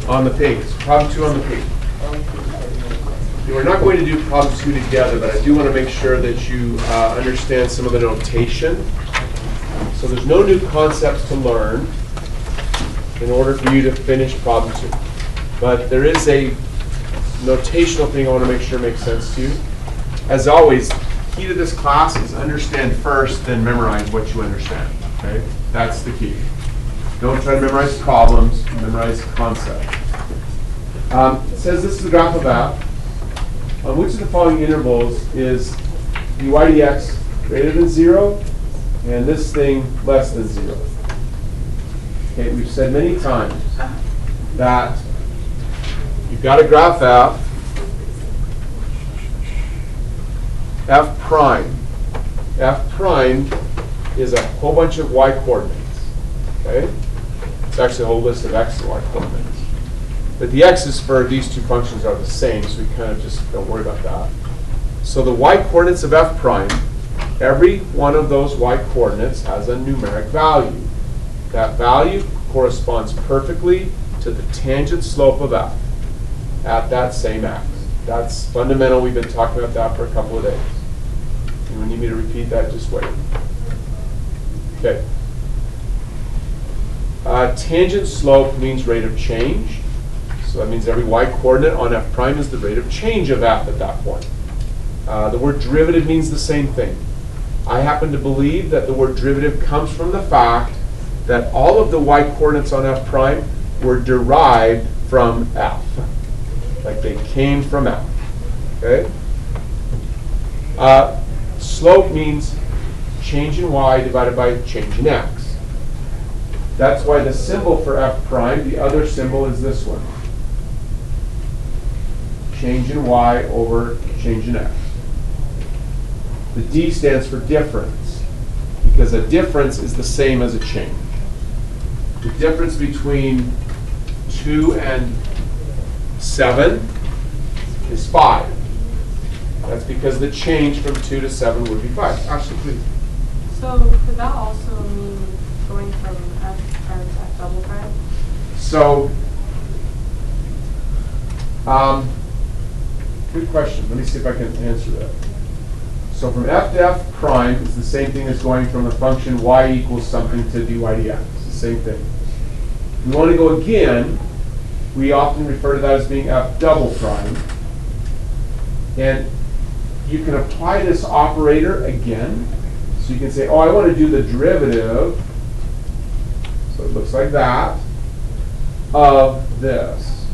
on the page. Problem 2 on the page. We're not going to do problem 2 together, but I do want to make sure that you understand some of the notation. So there's no new concepts to learn in order for you to finish problem 2. But there is a notational thing I want to make sure makes sense to you. As always, key to this class is understand first, then memorize what you understand. Okay? That's the key. Don't try to memorize problems, memorize concepts. It says this is a graph of f. On which of the following intervals is dy dx greater than 0 and this thing less than 0? Okay, we've said many times that you've got a graph f prime. F prime is a whole bunch of y coordinates. Okay? It's actually a whole list of x and y coordinates. But the x's for these two functions are the same, so we kind of just don't worry about that. So the y coordinates of f prime, every one of those y coordinates has a numeric value. That value corresponds perfectly to the tangent slope of f at that same axis. That's fundamental. We've been talking about that for a couple of days. You need me to repeat that? Just wait. Okay. Tangent slope means rate of change. So that means every y coordinate on f prime is the rate of change of f at that point. The word derivative means the same thing. I happen to believe that the word derivative comes from the fact that all of the y coordinates on f prime were derived from f. Like they came from f. Okay? Slope means change in y divided by change in x. That's why the symbol for f prime, the other symbol is this one. Change in y over change in x. The D stands for difference, because a difference is the same as a change. The difference between 2 and 7 is 5. That's because the change from 2 to 7 would be 5. Actually, please. So could that also mean going from f prime to f double prime? So, good question. Let me see if I can answer that. So from f to f prime is the same thing as going from a function y equals something to dy dx. It's the same thing. If we want to go again, we often refer to that as being f double prime. And you can apply this operator again. So you can say, oh, I want to do the derivative. So it looks like that of this.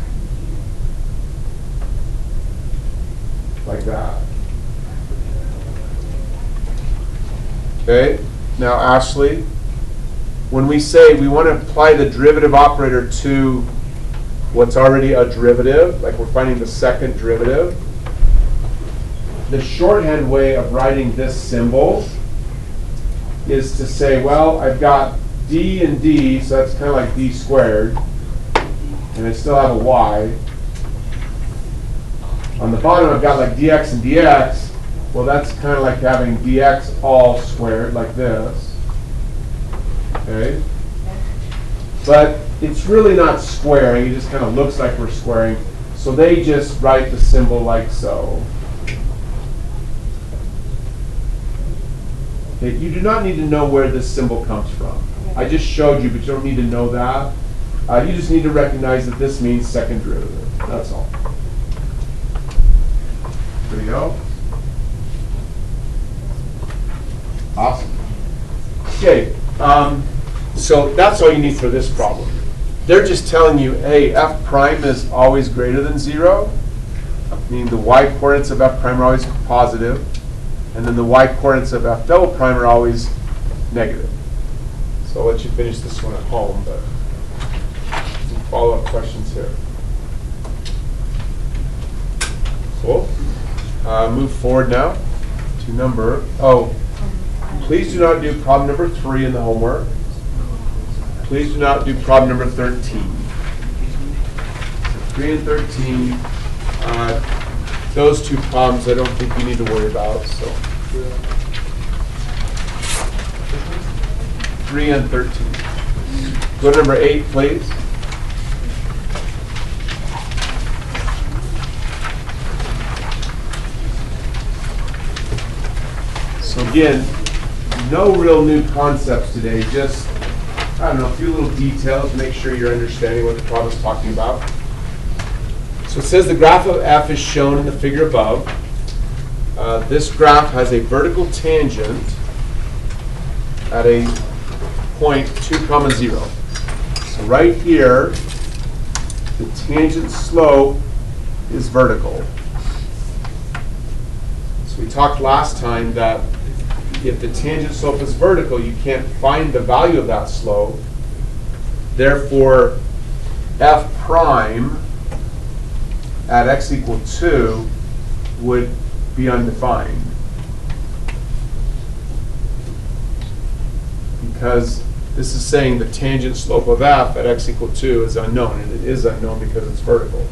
Like that. Okay, now Ashley, when we say we want to apply the derivative operator to what's already a derivative, like we're finding the second derivative, the shorthand way of writing this symbol is to say, well, I've got d and d, so that's kind of like d squared, and I still have a y. On the bottom, I've got like dx and dx. Well, that's kind of like having dx all squared, like this. Okay? But it's really not squaring. It just kind of looks like we're squaring. So they just write the symbol like so. Okay, you do not need to know where this symbol comes from. I just showed you, but you don't need to know that. You just need to recognize that this means second derivative. That's all. There we go. Awesome. Okay, so that's all you need for this problem. They're just telling you, hey, f prime is always greater than 0, meaning the y coordinates of f prime are always positive, and then the y coordinates of f double prime are always negative. So I'll let you finish this one at home, but some follow-up questions here. Cool. Move forward now to number, please do not do problem number 3 in the homework. Please do not do problem number 13. So 3 and 13, those two problems I don't think you need to worry about. So 3 and 13. Go to number 8, please. So again, no real new concepts today, just, I don't know, a few little details, make sure you're understanding what the problem is talking about. So it says the graph of f is shown in the figure above. This graph has a vertical tangent at a point 2, 0. So right here, the tangent slope is vertical. So we talked last time that if the tangent slope is vertical, you can't find the value of that slope. Therefore, f prime at x equal 2 would be undefined. Because this is saying the tangent slope of f at x equal 2 is unknown, and it is unknown because it's vertical.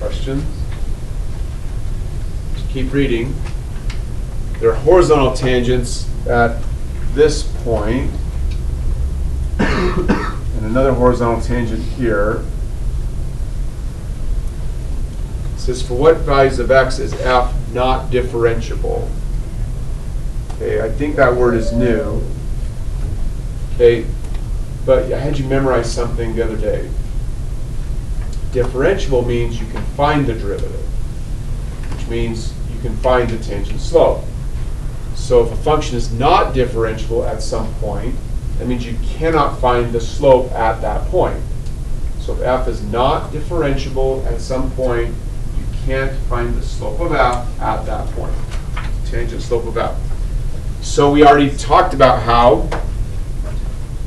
Questions? Just keep reading. There are horizontal tangents at this point, and another horizontal tangent here. It says, for what values of x is f not differentiable? Okay, I think that word is new. Okay, but I had you memorize something the other day. Differentiable means you can find the derivative, which means you can find the tangent slope. So if a function is not differentiable at some point, that means you cannot find the slope at that point. So if f is not differentiable at some point, you can't find the slope of f at that point. Tangent slope of f. So we already talked about how,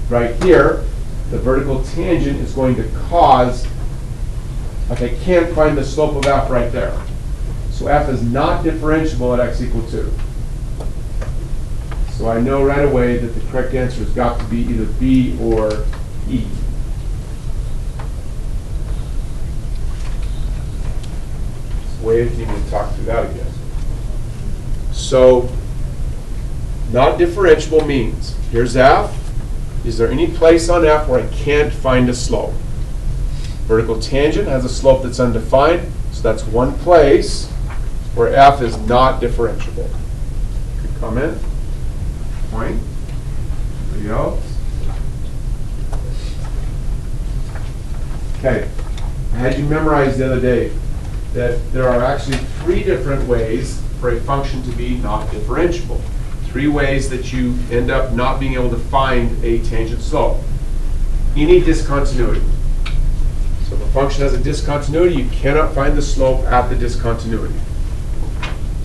right here, the vertical tangent is going to cause, like I can't find the slope of f right there. So f is not differentiable at x equal 2. So I know right away that the correct answer has got to be either B or E. Just wait if you need to talk through that again. So, not differentiable means, here's f. Is there any place on f where I can't find a slope? Vertical tangent has a slope that's undefined, so that's one place where f is not differentiable. Good comment? Point? Anybody else? Okay. I had you memorize the other day that there are actually 3 different ways for a function to be not differentiable. 3 ways that you end up not being able to find a tangent slope. Any discontinuity. So if a function has a discontinuity, you cannot find the slope at the discontinuity.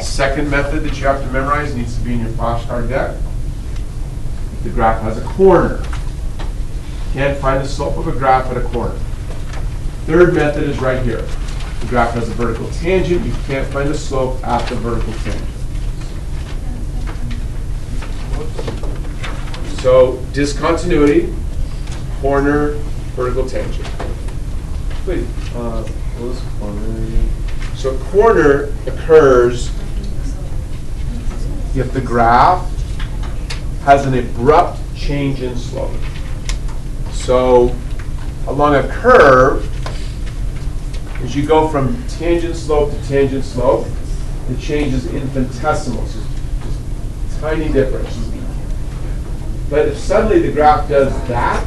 Second method that you have to memorize needs to be in your flashcard deck. The graph has a corner. Can't find the slope of a graph at a corner. Third method is right here. The graph has a vertical tangent. You can't find the slope at the vertical tangent. So discontinuity, corner, vertical tangent. Wait, what was corner? So corner occurs if the graph has an abrupt change in slope. So along a curve, as you go from tangent slope to tangent slope, the change is infinitesimal, so just tiny difference. But if suddenly the graph does that,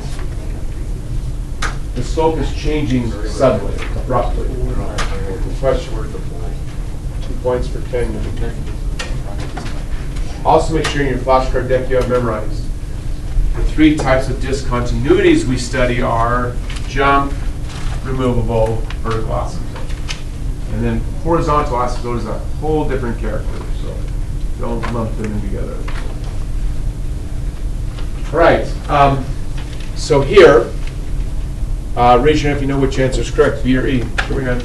the slope is changing suddenly, abruptly. Question. 2 points for 10 minutes. Also make sure in your flashcard deck you have memorized. The 3 types of discontinuities we study are jump, removable, vertical asymptote. And then horizontal asymptote is a whole different character, so don't lump them in together. All right, so here, raise your hand if you know which answer is correct, B or E. Here we go.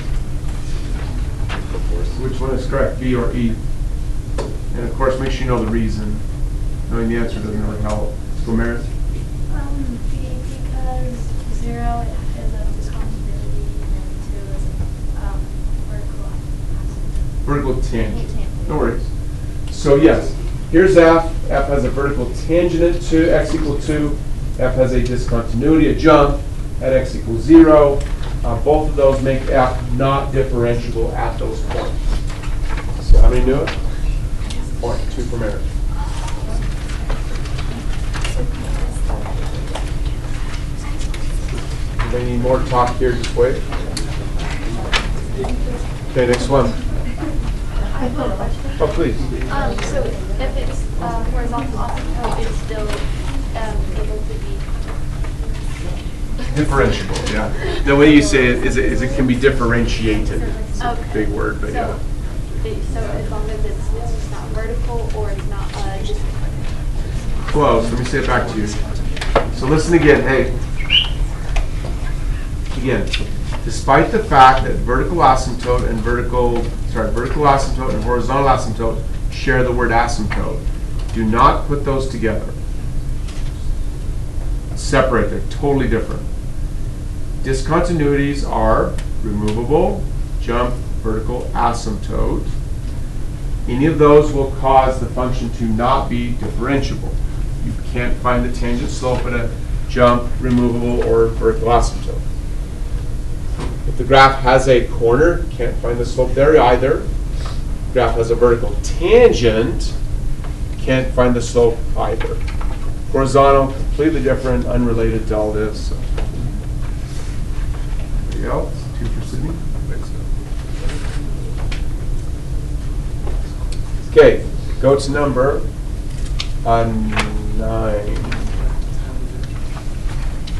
Which one is correct, B or E? And of course, make sure you know the reason. Knowing the answer doesn't really help. Gomeris? B, because 0 is a discontinuity and 2 is a vertical Vertical tangent. No worries. So yes, here's f. F has a vertical tangent to x equal 2. F has a discontinuity, a jump, at x equals 0. Both of those make f not differentiable at those points. So how many knew it? point, 2 from Aaron. Anybody need more talk here? Just wait. Okay, next one. I have a question. Oh, please. So if it's horizontal asymptote, it's still able to be. Differentiable, yeah. The way you say it is it can be differentiated. It's a Okay. big word, but yeah. So as long as it's not vertical or it's not just. Close. Let me say it back to you. So listen again. Hey. Again, despite the fact that vertical asymptote and vertical asymptote and horizontal asymptote share the word asymptote, do not put those together. Separate. They're totally different. Discontinuities are removable, jump, vertical asymptote. Any of those will cause the function to not be differentiable. You can't find the tangent slope at a jump, removable, or vertical asymptote. If the graph has a corner, can't find the slope there either. If the graph has a vertical tangent, can't find the slope either. Horizontal, completely different, unrelated to all this. So. Anybody else? 2 for Sydney? Okay, go to number 9.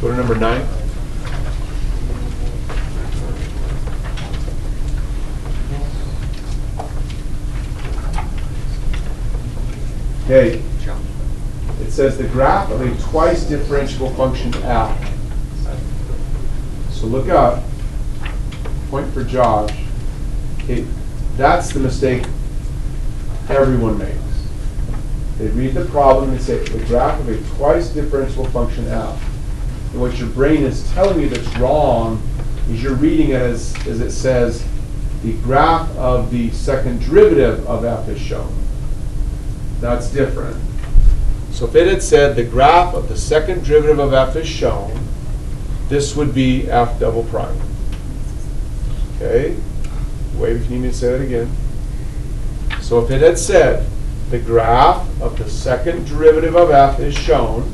Go to number 9. Okay. It says the graph of a twice differentiable function f. So look up. Point for Josh. Okay, that's the mistake everyone makes. They read the problem and say the graph of a twice differentiable function f. And what your brain is telling you that's wrong is you're reading it as it says the graph of the second derivative of f is shown. That's different. So if it had said the graph of the second derivative of f is shown, this would be f double prime. Okay? Wait, if you need me to say that again. So if it had said the graph of the second derivative of f is shown,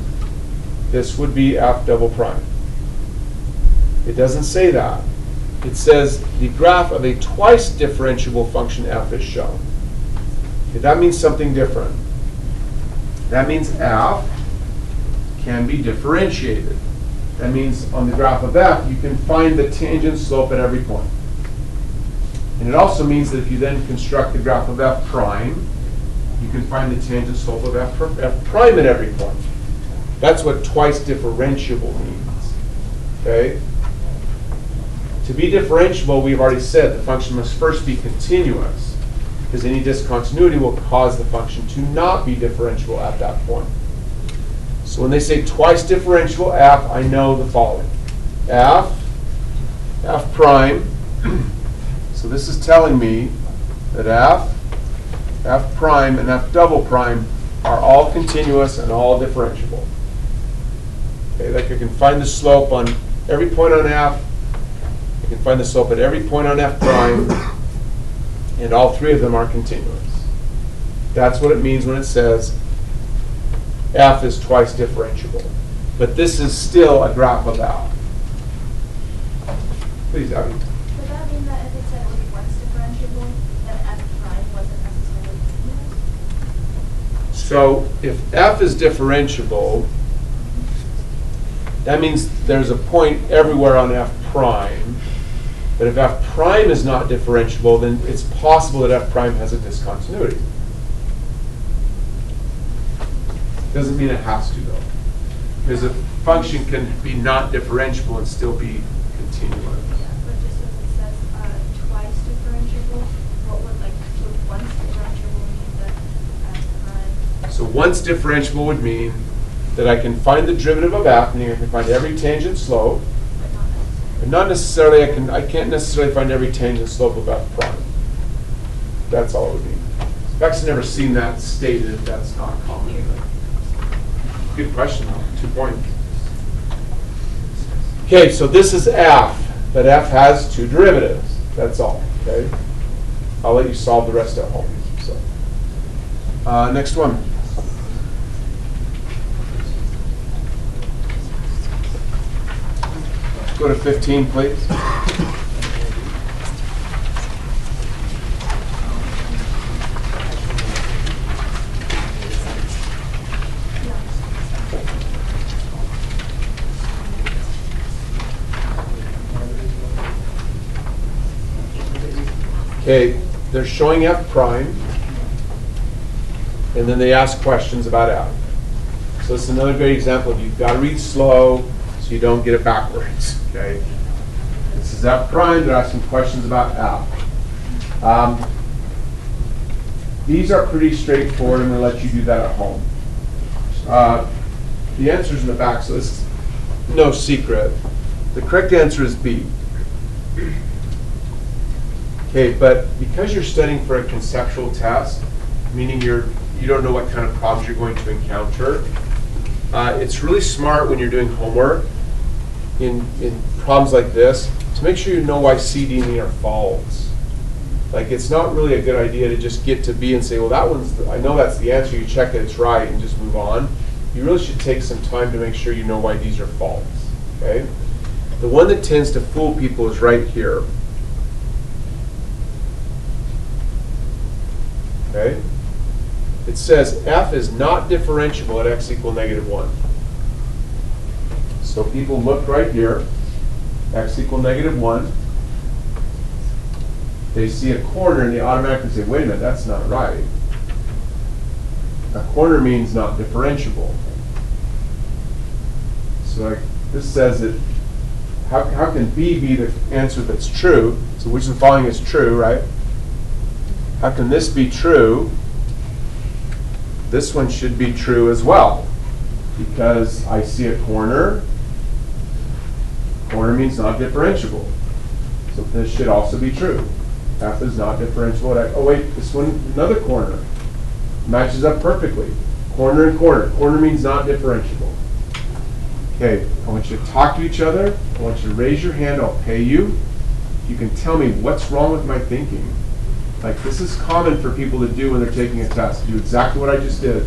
this would be f double prime. It doesn't say that. It says the graph of a twice differentiable function f is shown. Okay, that means something different. That means f can be differentiated. That means on the graph of f, you can find the tangent slope at every point. And it also means that if you then construct the graph of f prime, you can find the tangent slope of f prime at every point. That's what twice differentiable means. Okay? To be differentiable, we've already said the function must first be continuous, because any discontinuity will cause the function to not be differentiable at that point. So when they say twice differentiable f, I know the following. F prime, so this is telling me that f prime, and f double prime are all continuous and all differentiable. Okay, like I can find the slope on every point on f, I can find the slope at every point on f prime, and all three of them are continuous. That's what it means when it says f is twice differentiable. But this is still a graph of f. Please, Abby. Would that mean that if it said only once differentiable, then f prime wasn't necessarily continuous? So if f is differentiable, that means there's a point everywhere on f prime. But if f prime is not differentiable, then it's possible that f prime has a discontinuity. Doesn't mean it has to, though. Because a function can be not differentiable and still be continuous. Yeah, but just as it says twice differentiable, what would once differentiable mean that f prime? So once differentiable would mean that I can find the derivative of f, meaning I can find every tangent slope. But not necessarily, I can't necessarily find every tangent slope of f prime. That's all it would mean. I've actually never seen that stated. That's not common. Good question, though. 2 points. Okay, so this is f, but f has 2 derivatives. That's all. Okay, I'll let you solve the rest at home. So, Next one. Go to 15, please. Okay, they're showing F prime, and then they ask questions about F. So this is another great example of you've got to read slow so you don't get it backwards. Okay, this is F prime. They're asking questions about F. These are pretty straightforward. I'm going to let you do that at home. The answer's in the back, so this is no secret. The correct answer is B. Okay, but because you're studying for a conceptual test, meaning you don't know what kind of problems you're going to encounter, it's really smart when you're doing homework in problems like this to make sure you know why C, D, and E are false. Like, it's not really a good idea to just get to B and say, well, that one's, I know that's the answer, you check that it's right, and just move on. You really should take some time to make sure you know why these are false. Okay? The one that tends to fool people is right here. Okay? It says F is not differentiable at x equal -1. So people look right here, x equal -1. They see a corner and they automatically say, wait a minute, that's not right. A corner means not differentiable. So like, this says that, how can B be the answer that's true? So which of the following is true, right? How can this be true? This one should be true as well, because I see a corner. Corner means not differentiable. So this should also be true. F is not differentiable at x. Oh wait, this one, another corner. Matches up perfectly. Corner and corner. Corner means not differentiable. Okay, I want you to talk to each other. I want you to raise your hand. I'll pay you. You can tell me what's wrong with my thinking. Like, this is common for people to do when they're taking a test. Do exactly what I just did.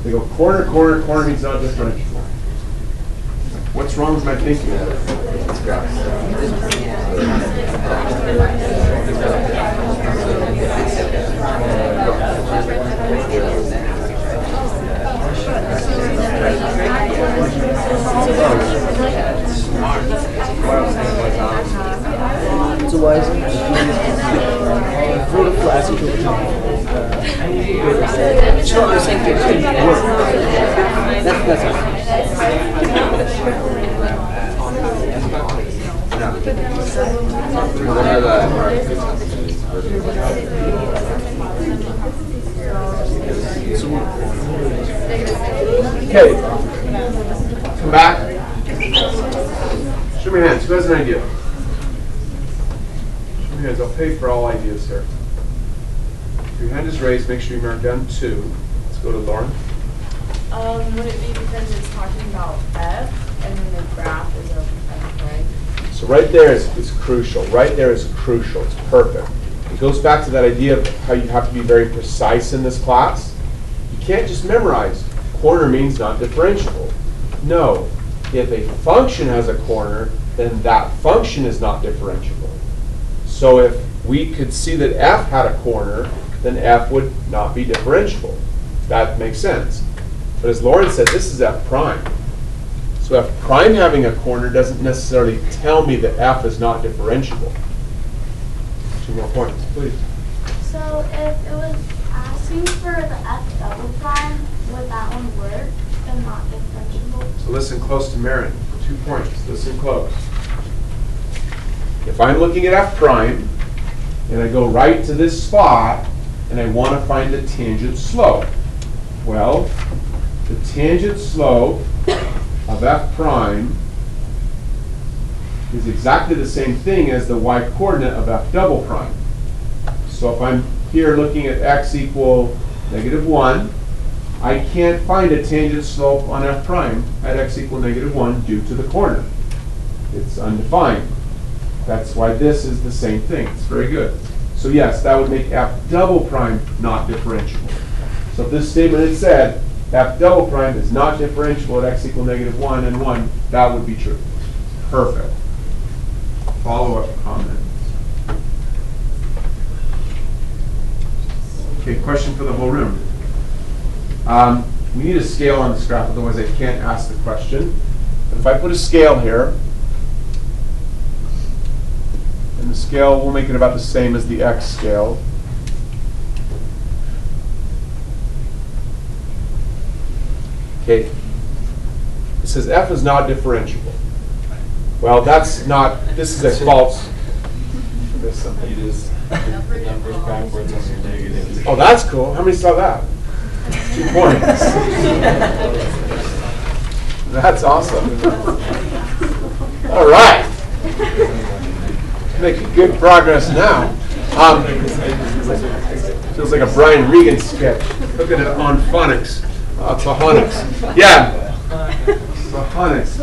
They go corner, corner, corner means not differentiable. What's wrong with my thinking? So why is it? For the class, you can sure, I think it should work. That's Okay. Come back. Show me your hands. Who has an idea? Show me your hands. I'll pay for all ideas here. If your hand is raised, make sure you mark down 2. Let's go to Lauren. Would it be because it's talking about F and then the graph is of F, right? So right there is crucial. Right there is crucial. It's perfect. It goes back to that idea of how you have to be very precise in this class. You can't just memorize. Corner means not differentiable. No. If a function has a corner, then that function is not differentiable. So if we could see that F had a corner, then F would not be differentiable. That makes sense. But as Lauren said, this is F prime. So F prime having a corner doesn't necessarily tell me that F is not differentiable. 2 more points, please. So if it was asking for the F double prime, would that one work and not differentiable? So listen close to Marin. 2 points. Listen close. If I'm looking at F prime, and I go right to this spot, and I want to find the tangent slope. Well, the tangent slope of F prime is exactly the same thing as the y-coordinate of F double prime. So if I'm here looking at x equal -1, I can't find a tangent slope on F prime at x equal -1 due to the corner. It's undefined. That's why this is the same thing. It's very good. So yes, that would make F double prime not differentiable. So if this statement had said f double prime is not differentiable at x equal negative 1 and 1, that would be true. Perfect. Follow-up comment. Okay, question for the whole room. We need a scale on this graph, otherwise I can't ask the question. But if I put a scale here, and the scale, we'll make it about the same as the x scale. Okay, it says f is not differentiable. Well, that's not, this is a false. There's something. It is the numbers backwards on your negatives. Oh, that's cool. How many saw that? 2 points. That's awesome. All right. Making good progress now. Feels like a Brian Regan sketch. Look at it on phonics. Phonics. Yeah. Phonics.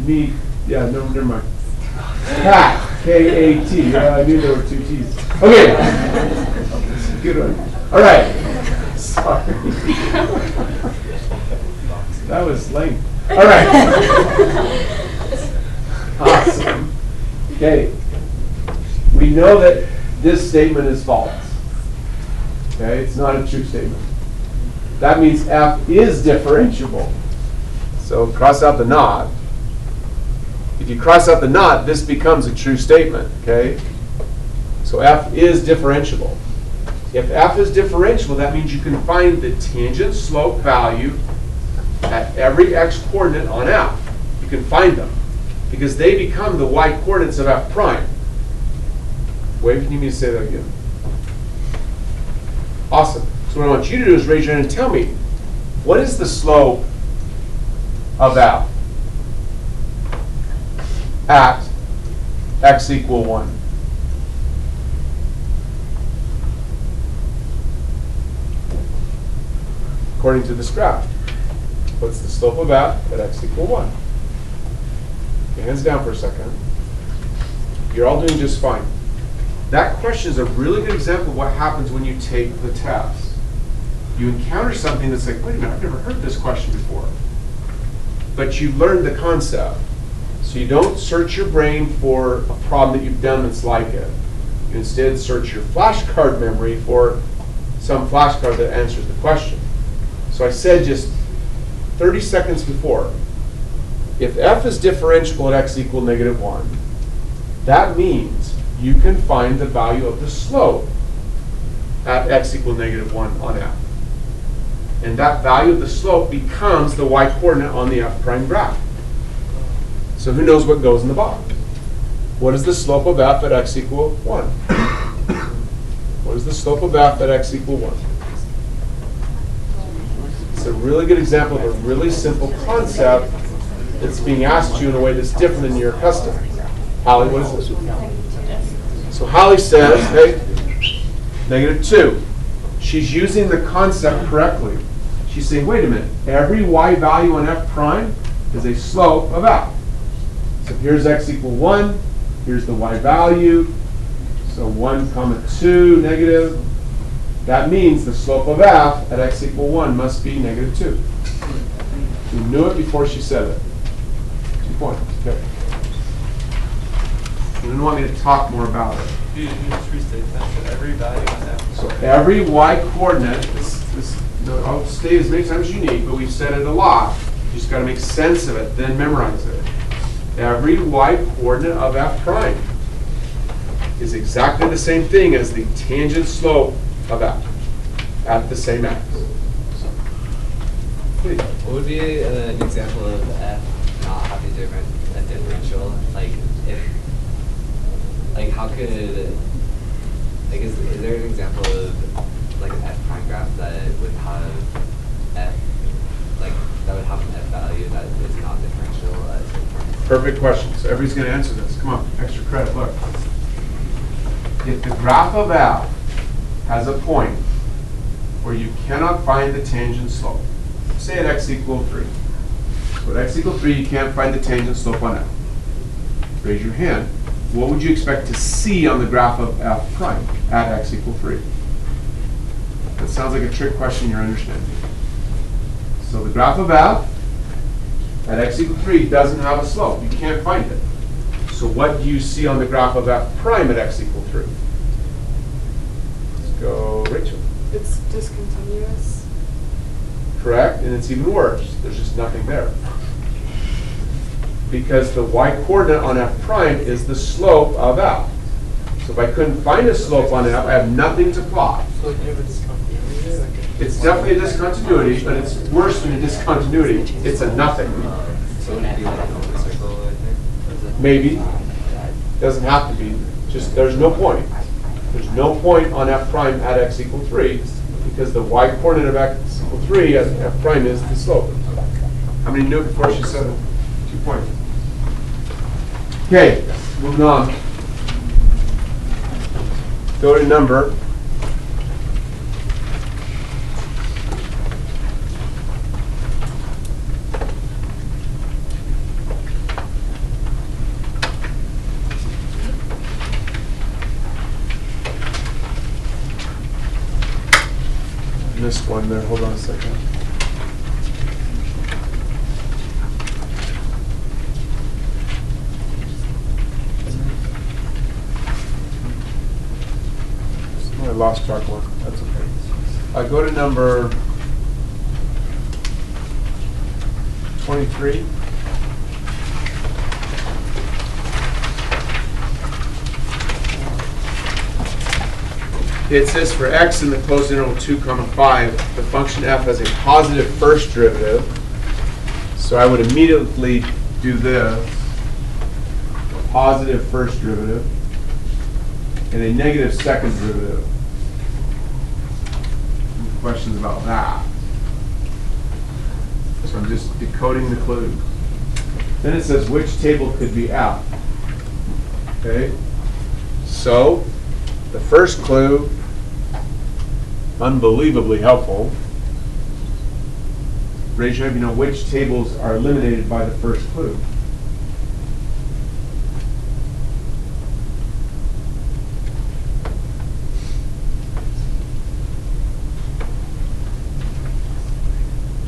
Me. Yeah, no, never mind. Cat. K-A-T. Yeah, I knew there were 2 T's. Okay. Good one. All right. Sorry. That was lame. All right. Awesome. Okay. We know that this statement is false. Okay, it's not a true statement. That means f is differentiable. So cross out the not. If you cross out the not, this becomes a true statement. Okay. So f is differentiable. If f is differentiable, that means you can find the tangent slope value at every x coordinate on f. You can find them because they become the y coordinates of f prime. Wait, if you need me to say that again. Awesome. So what I want you to do is raise your hand and tell me, what is the slope of f at x equal 1? According to this graph, what's the slope of f at x equal 1? Okay, hands down for a second. You're all doing just fine. That question is a really good example of what happens when you take the test. You encounter something that's like, wait a minute, I've never heard this question before. But you learned the concept. So you don't search your brain for a problem that you've done that's like it. You instead search your flashcard memory for some flashcard that answers the question. So I said just 30 seconds before, if f is differentiable at x equal negative 1, that means you can find the value of the slope at x equal negative 1 on f. And that value of the slope becomes the y coordinate on the f prime graph. So who knows what goes in the box? What is the slope of f at x equal 1? What is the slope of f at x equal 1? It's a really good example of a really simple concept that's being asked you in a way that's different than you're accustomed. Hallie, what is this? So Hallie says, hey, negative 2. She's using the concept correctly. She's saying, wait a minute, every y value on f prime is a slope of f. So here's x equal 1, here's the y value, so 1 comma 2 negative. That means the slope of f at x equal 1 must be negative 2. She knew it before she said it. 2 points. Okay. You didn't want me to talk more about it. You just restate that. So every value on f. So every y coordinate, I'll stay as many times as you need, but we've said it a lot. You just got to make sense of it, then memorize it. Every y coordinate of f prime is exactly the same thing as the tangent slope of f at the same x. Please. What would be an example of f not having a differential? Like if, like how could, like is there an example of like an f prime graph that would have f, like that would have an f value that is not differential at some point? Perfect question. So everybody's going to answer this. Come on, extra credit. Look. If the graph of f has a point where you cannot find the tangent slope, say at x equal 3. So at x equal 3, you can't find the tangent slope on f. Raise your hand. What would you expect to see on the graph of f prime at x equal 3? That sounds like a trick question you're understanding. So the graph of f at x equals 3 doesn't have a slope. You can't find it. So what do you see on the graph of f prime at x equals 3? Let's go, Rachel. It's discontinuous. Correct, and it's even worse. There's just nothing there. Because the y-coordinate on f prime is the slope of f. So if I couldn't find a slope on f, I have nothing to plot. So you have a discontinuity? It's definitely a discontinuity, but it's worse than a discontinuity. It's a nothing. So would it be like an open circle, I think? Maybe. Doesn't have to be. Just there's no point. There's no point on f prime at x equals 3 because the y-coordinate of x equals 3 at f prime is the slope. How many knew it before she said it? 2 points. Okay, moving on. Go to number. Missed one there. Hold on a second. Oh, I lost track one. That's okay. I go to number 23. It says for x in the closed interval 2, 5, the function f has a positive first derivative. So I would immediately do this. A positive first derivative and a negative second derivative. Any questions about that? So I'm just decoding the clues. Then it says which table could be f. Okay? So the first clue, unbelievably helpful. Raise your hand if you know which tables are eliminated by the first clue.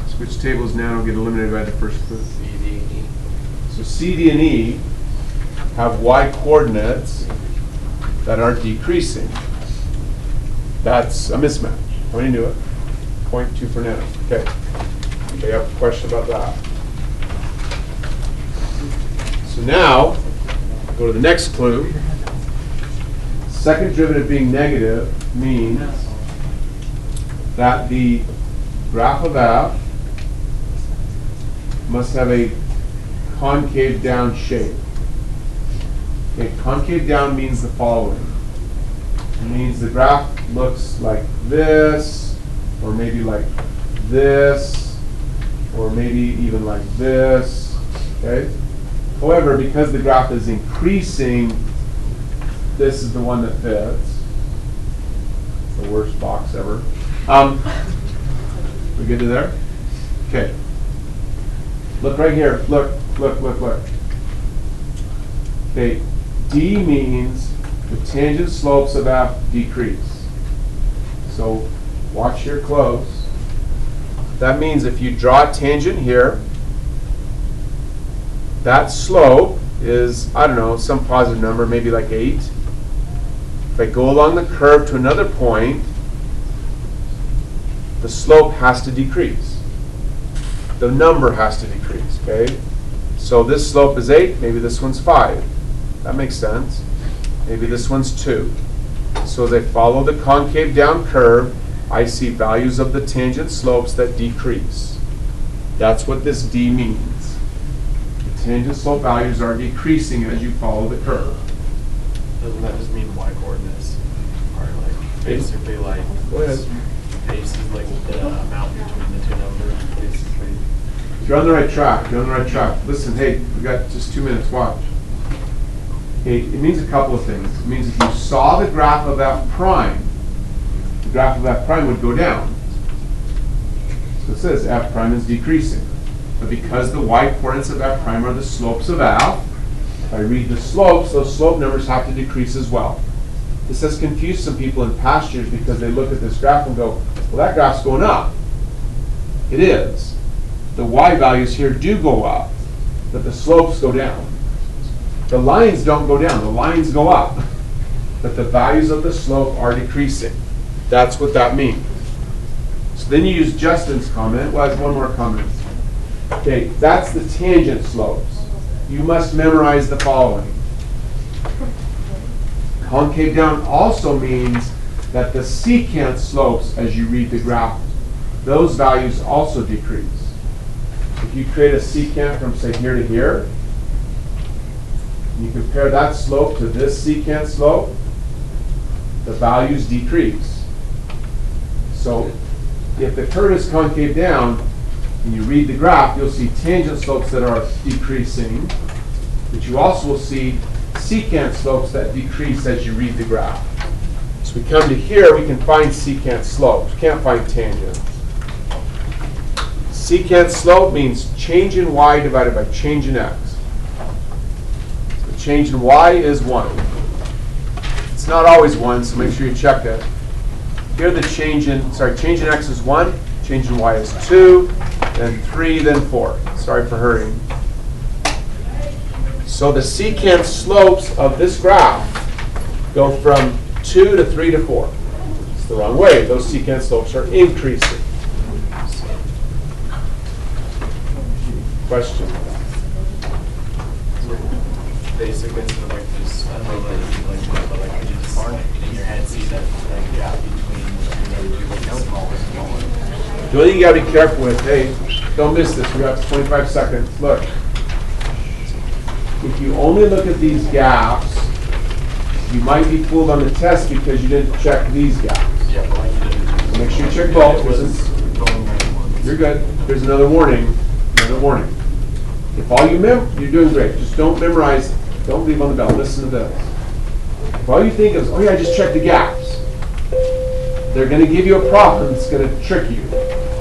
So which tables now get eliminated by the first clue? C, D, and E. So C, D, and E have y-coordinates that are decreasing. That's a mismatch. How many knew it? 0.2 for now. Okay. Okay, you have a question about that. So now, go to the next clue. Second derivative being negative means that the graph of f must have a concave down shape. Okay, concave down means the following. It means the graph looks like this, or maybe like this, or maybe even like this, okay? However, because the graph is increasing, this is the one that fits. It's the worst box ever. We good to there? Okay. Look right here. Look. Okay, D means the tangent slopes of f decrease. So watch here close. That means if you draw a tangent here, that slope is, I don't know, some positive number, maybe like 8. If I go along the curve to another point, the slope has to decrease. The number has to decrease, okay? So this slope is 8, maybe this one's 5. That makes sense. Maybe this one's 2. So as I follow the concave down curve, I see values of the tangent slopes that decrease. That's what this D means. The tangent slope values are decreasing as you follow the curve. Doesn't that just mean y coordinates are like basically like Go ahead. pace is like the amount between the two numbers, basically? You're on the right track. You're on the right track. Listen, hey, we got just 2 minutes. Watch. Okay, it means a couple of things. It means if you saw the graph of f prime, the graph of f prime would go down. So it says f prime is decreasing. But because the y-coordinates of f prime are the slopes of f, if I read the slopes, those slope numbers have to decrease as well. This has confused some people in past years because they look at this graph and go, well, that graph's going up. It is. The y values here do go up, but the slopes go down. The lines don't go down, the lines go up, but the values of the slope are decreasing. That's what that means. So then you use Justin's comment. Well, there's one more comment. Okay, that's the tangent slopes. You must memorize the following. Concave down also means that the secant slopes, as you read the graph, those values also decrease. If you create a secant from, say, here to here, and you compare that slope to this secant slope, the values decrease. So if the curve is concave down, and you read the graph, you'll see tangent slopes that are decreasing, but you also will see secant slopes that decrease as you read the graph. So we come to here, we can find secant slopes. We can't find tangents. Secant slope means change in y divided by change in x. The change in y is 1. It's not always 1, so make sure you check it. Here the change in x is 1, change in y is 2, then 3, then 4. Sorry for hurrying. So the secant slopes of this graph go from 2 to 3 to 4. It's the wrong way. Those secant slopes are increasing. Question? Basically, instead of like this, I don't know, like could you just in your head see that like gap between the two like smaller and smaller? The only thing you got to be careful with, hey, don't miss this. We got 25 seconds. Look. If you only look at these gaps, you might be fooled on the test because you didn't check these gaps. Yeah, but like you didn't. So make sure you check both. Going You're good. Here's another warning. Another warning. If all you you're doing great. Just don't memorize. Don't leave on the bell. Listen to this. If all you think is, oh yeah, I just checked the gaps, they're going to give you a problem that's going to trick you.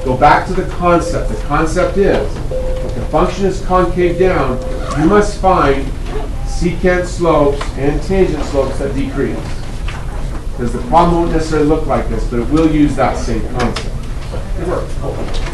Go back to the concept. The concept is, if the function is concave down, you must find secant slopes and tangent slopes that decrease. Because the problem won't necessarily look like this, but it will use that same concept. It works.